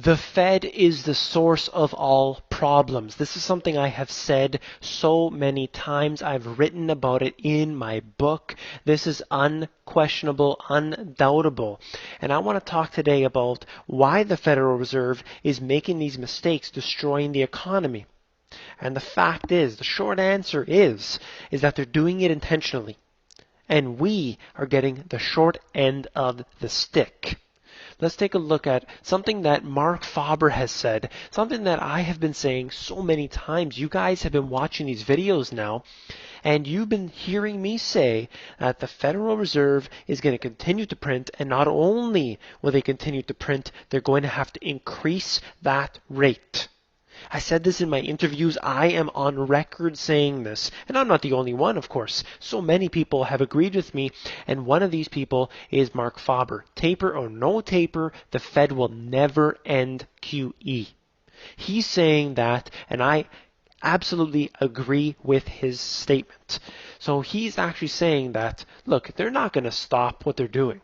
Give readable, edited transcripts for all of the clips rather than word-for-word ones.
The Fed is the source of all problems. This is something I have said so many times. I've written about it in my book. This is unquestionable, undoubtable. And I want to talk today about why the Federal Reserve is making these mistakes, destroying the economy. And the fact is, the short answer is that they're doing it intentionally. And we are getting the short end of the stick. Let's take a look at something that Mark Faber has said, something that I have been saying so many times. You guys have been watching these videos now, and you've been hearing me say that the Federal Reserve is going to continue to print, and not only will they continue to print, they're going to have to increase that rate. I said this in my interviews. I am on record saying this. And I'm not the only one, of course. So many people have agreed with me. And one of these people is Mark Faber. Taper or no taper, the Fed will never end QE. He's saying that, and I absolutely agree with his statement. So he's actually saying that, look, they're not going to stop what they're doing.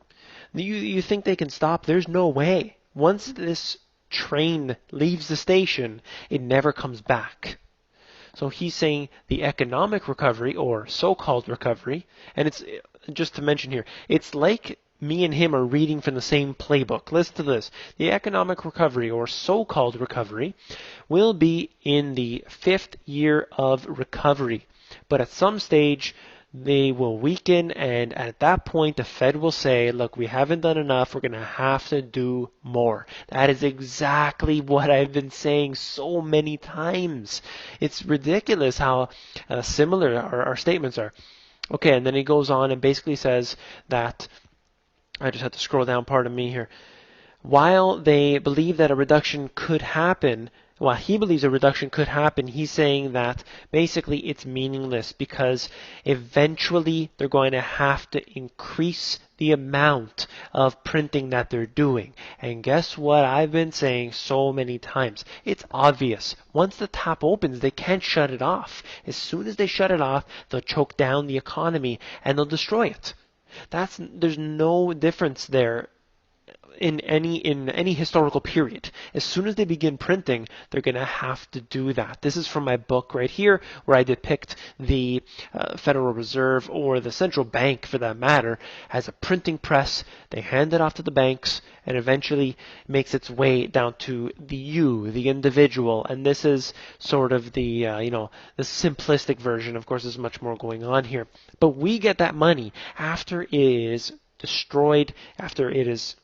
You think they can stop? There's no way. Once this train leaves the station, it never comes back. So he's saying the economic recovery, or so-called recovery, and it's just to mention here, it's like me and him are reading from the same playbook. Listen to this. The economic recovery, or so-called recovery, will be in the 5th year of recovery. But at some stage, they will weaken, and at that point the Fed will say, look, we haven't done enough, we're going to have to do more. That is exactly what I've been saying so many times. It's ridiculous how similar our statements are. Okay, and then he goes on and basically says that, I just had to scroll down, pardon me here, while they believe that a reduction could happen, while he believes a reduction could happen, he's saying that basically it's meaningless because eventually they're going to have to increase the amount of printing that they're doing. And guess what? I've been saying so many times. It's obvious. Once the tap opens, they can't shut it off. As soon as they shut it off, they'll choke down the economy and they'll destroy it. There's no difference there in any historical period. As soon as they begin printing, they're going to have to do that. This is from my book right here, where I depict the Federal Reserve, or the central bank for that matter, as a printing press. They hand it off to the banks, and eventually makes its way down to the individual. And this is sort of the the simplistic version. Of course, there's much more going on here. But we get that money after it is destroyed, after it is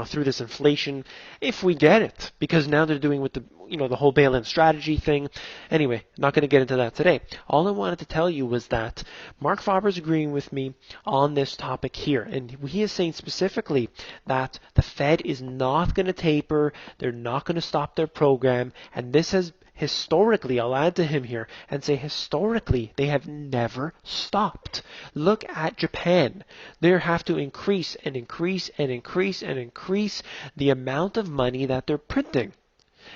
through this inflation, if we get it, because now they're doing with the whole bail-in strategy thing. Anyway, not going to get into that today. All I wanted to tell you was that Mark Faber's agreeing with me on this topic here, and he is saying specifically that the Fed is not going to taper, they're not going to stop their program, and this has historically, I'll add to him here and say historically, they have never stopped. Look at Japan. They have to increase and increase and increase and increase the amount of money that they're printing.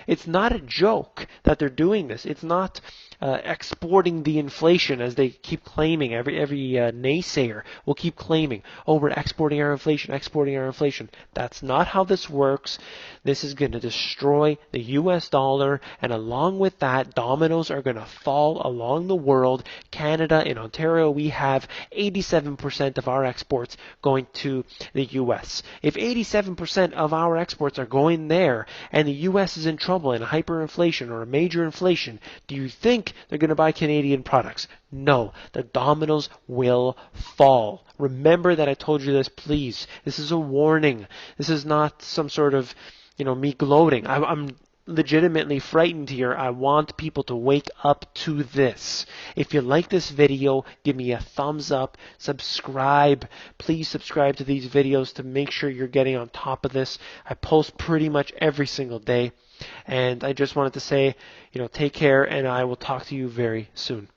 It's not a joke that they're doing this. It's not exporting the inflation, as they keep claiming. Every naysayer will keep claiming, oh, we're exporting our inflation, exporting our inflation. That's not how this works. This is going to destroy the US dollar, and along with that, dominoes are going to fall along the world. Canada, in Ontario, we have 87% of our exports going to the US. If 87% of our exports are going there, and the US is in trouble in hyperinflation or a major inflation, do you think they're going to buy Canadian products? No, the dominoes will fall. Remember that I told you this, please. This is a warning. This is not some sort of, me gloating. I'm legitimately frightened here. I want people to wake up to this. If you like this video, give me a thumbs up, subscribe. Please subscribe to these videos to make sure you're getting on top of this. I post pretty much every single day. And I just wanted to say, take care, and I will talk to you very soon.